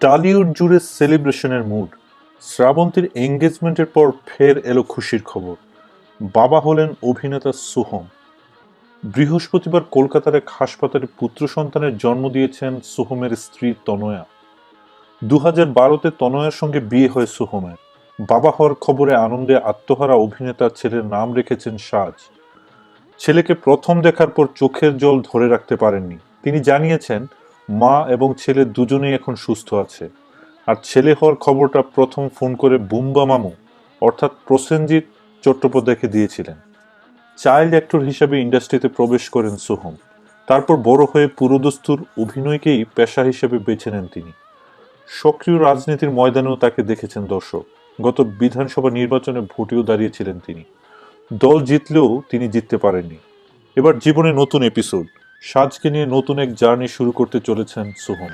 Tollywood জুড়ে সেলিব্রেশনের mood. শ্রাবন্তীর এঙ্গেজমেন্টের পর ফের এলো খুশির খবর। বাবা হলেন অভিনেতা সোহম। বৃহস্পতিবার কলকাতার এক হাসপাতালে পুত্র সন্তানের জন্ম দিয়েছেন সোহমের স্ত্রী তনয়া। 2012-তে তনয়ার সঙ্গে বিয়ে হয় সোহমের। বাবা হওয়ার খবরে আনন্দে আত্মহারা অভিনেতা ছেলের নাম রেখেছেন সাজ। ছেলেকে প্রথম দেখার পর চোখের জল ধরে রাখতে পারেননি। তিনি জানিয়েছেন, মা এবং ছেলে দুজনেই এখন সুস্থ আছে। আর ছেলে হওয়ার খবরটা প্রথম ফোন করে বুম্বা মামু অর্থাৎ প্রসেনজিৎ চট্টোপাধ্যায়কে দিয়েছিলেন। চাইল্ড অ্যাক্টর হিসেবে ইন্ডাস্ট্রিতে প্রবেশ করেন সোহম। তারপর বড় হয়ে পুরোদস্তুর অভিনয়কেই পেশা হিসেবে বেছে নেন তিনি। সক্রিয় রাজনীতির ময়দানেও তাকে দেখেছেন দর্শক। গত বিধানসভা নির্বাচনে ভোটেও দাঁড়িয়েছিলেন তিনি। দল জিতলেও তিনি জিততে পারেননি। এবার জীবনে নতুন এপিসোড। সাজকে নিয়ে নতুন এক জার্নি শুরু করতে চলেছেন সোহম।